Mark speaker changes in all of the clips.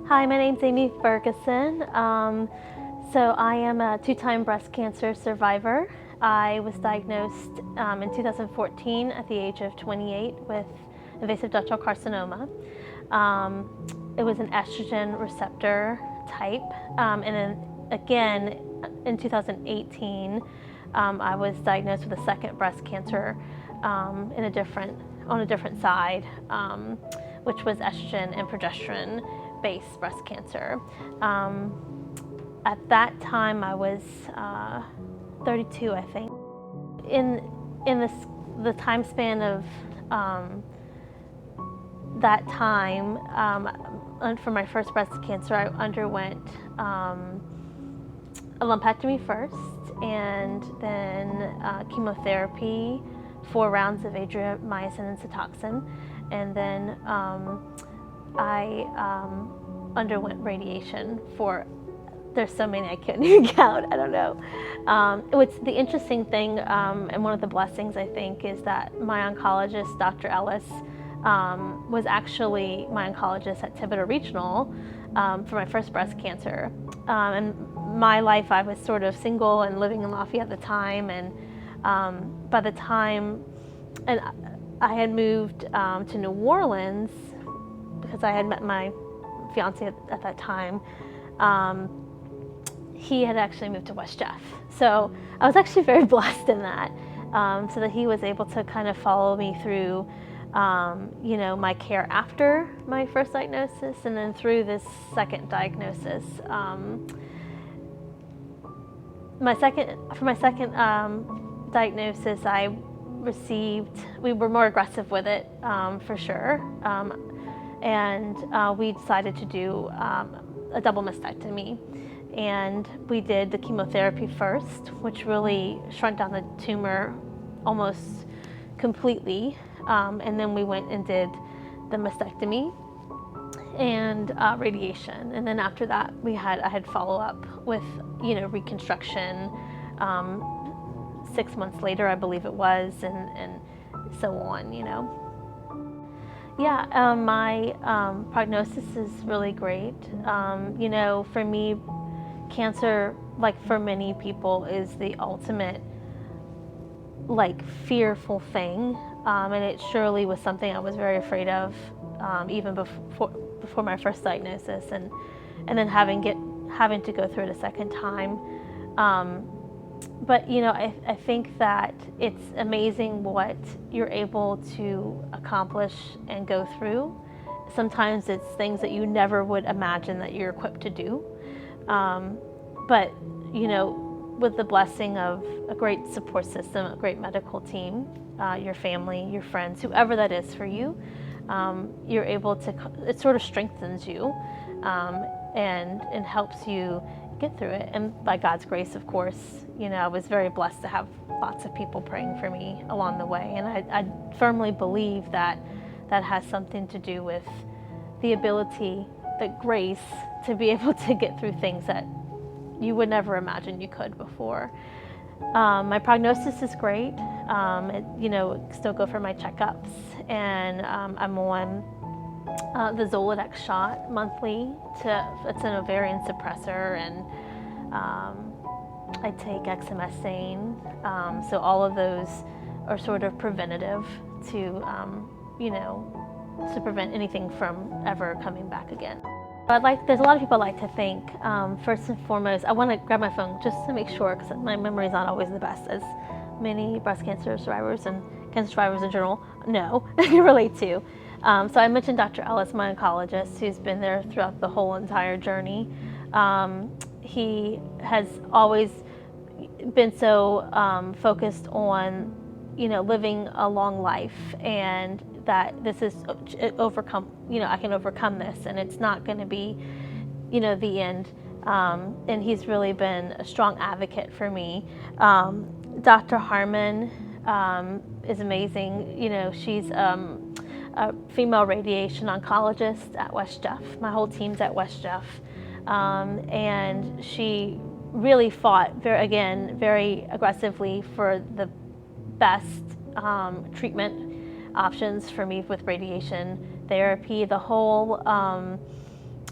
Speaker 1: Hi, my name's Amy Ferguson. So I am a two-time breast cancer survivor. I was diagnosed in 2014 at the age of 28 with invasive ductal carcinoma. It was an estrogen receptor type, and then again in 2018, I was diagnosed with a second breast cancer on a different side, which was estrogen and progesterone-based breast cancer. At that time, I was 32, I think. In the time span of that time, for my first breast cancer, I underwent a lumpectomy first, and then chemotherapy, 4 rounds of adriamycin and Cytoxan, and then I underwent radiation for, there's so many I couldn't even count, I don't know. What's the interesting thing, and one of the blessings I think, is that my oncologist, Dr. Ellis, was actually my oncologist at Thibodeau Regional for my first breast cancer. And my life, I was sort of single and living in Lafayette at the time, and by the time, and I had moved to New Orleans because I had met my fiance at that time. He had actually moved to West Jeff. So I was actually very blessed in that, so that he was able to kind of follow me through my care after my first diagnosis, and then through this second diagnosis. For my second diagnosis, we were more aggressive with it, for sure. And we decided to do a double mastectomy. And we did the chemotherapy first, which really shrunk down the tumor almost completely. And then we went and did the mastectomy and radiation. And then after that, I had follow-up with, reconstruction 6 months later, I believe it was, and so on, Yeah, my prognosis is really great. For me, cancer, like for many people, is the ultimate, fearful thing. And it surely was something I was very afraid of, even before my first diagnosis, and then having to go through it a second time. But I think that it's amazing what you're able to accomplish and go through. Sometimes it's things that you never would imagine that you're equipped to do. But with the blessing of a great support system, a great medical team, your family, your friends, whoever that is for you, you're able to, it sort of strengthens you, and helps you get through it. And by God's grace, of course, I was very blessed to have lots of people praying for me along the way. And I firmly believe that has something to do with the ability, the grace, to be able to get through things that you would never imagine you could before. My prognosis is great. Still go for my checkups, and I'm on the Zoladex shot monthly. It's an ovarian suppressor, and I take exemestane. So all of those are sort of preventative to prevent anything from ever coming back again. There's a lot of people I like to thank. First and foremost, I want to grab my phone just to make sure, because my memory is not always the best, as many breast cancer survivors and cancer survivors in general know and can relate to. So I mentioned Dr. Ellis, my oncologist, who's been there throughout the whole entire journey. He has always been so focused on, living a long life, and that this is overcome, I can overcome this, and it's not going to be, the end. And he's really been a strong advocate for me. Dr. Harmon is amazing. She's a female radiation oncologist at West Jeff. My whole team's at West Jeff. And she really fought very aggressively for the best treatment options for me with radiation therapy. The whole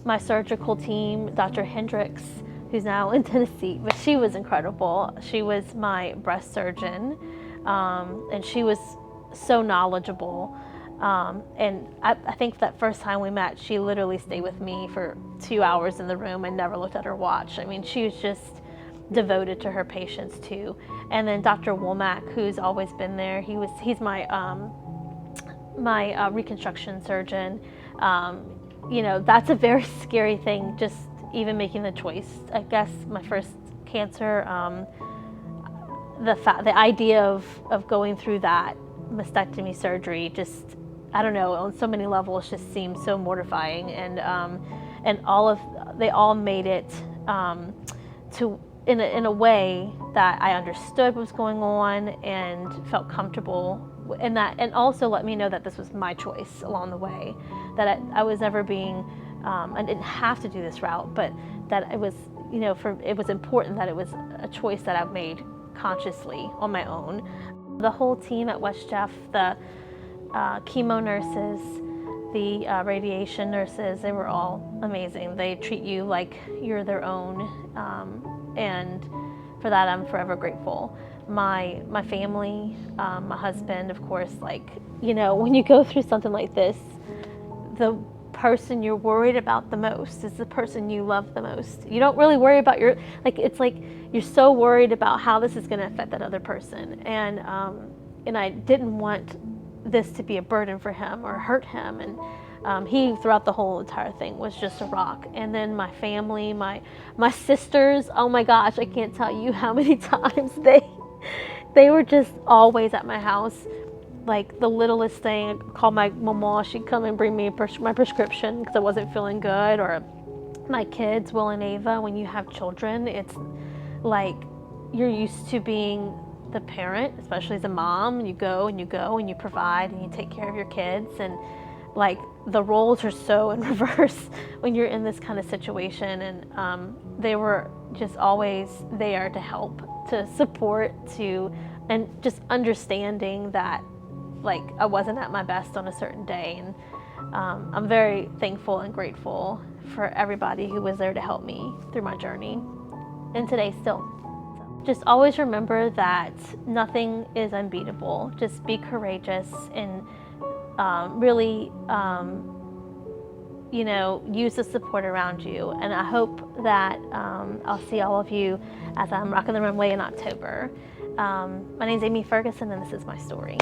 Speaker 1: my surgical team, Dr. Hendricks, who's now in Tennessee, but she was incredible. She was my breast surgeon, and she was so knowledgeable. And I think that first time we met, she literally stayed with me for 2 hours in the room and never looked at her watch. I mean, she was just devoted to her patients too. And then Dr. Womack, who's always been there, he's my reconstruction surgeon. That's a very scary thing, just even making the choice. I guess my first cancer, the idea of going through that mastectomy surgery, just, I don't know, on so many levels just seemed so mortifying. And they all made it in a way that I understood what was going on and felt comfortable in that, and also let me know that this was my choice along the way, that I was never being, I didn't have to do this route, but that it was, it was important that it was a choice that I made consciously on my own. The whole team at West Jeff, the chemo nurses, the radiation nurses, they were all amazing. They treat you like you're their own, and for that I'm forever grateful. My family, my husband, of course, when you go through something like this, the person you're worried about the most is the person you love the most. You don't really worry about it's like you're so worried about how this is going to affect that other person. And I didn't want this to be a burden for him or hurt him. And he, throughout the whole entire thing, was just a rock. And then my family, my sisters, oh my gosh, I can't tell you how many times they were just always at my house. Like the littlest thing, I'd call my mama, she'd come and bring me my prescription because I wasn't feeling good. Or my kids, Will and Ava, when you have children, it's like you're used to being the parent, especially as a mom. You go and you provide and you take care of your kids, and like the roles are so in reverse when you're in this kind of situation. And they were just always there to help, to support, and just understanding that I wasn't at my best on a certain day. And I'm very thankful and grateful for everybody who was there to help me through my journey, and today still. So just always remember that nothing is unbeatable. Just be courageous and really use the support around you. And I hope that I'll see all of you as I'm rocking the runway in October. My name is Amy Ferguson, and this is my story.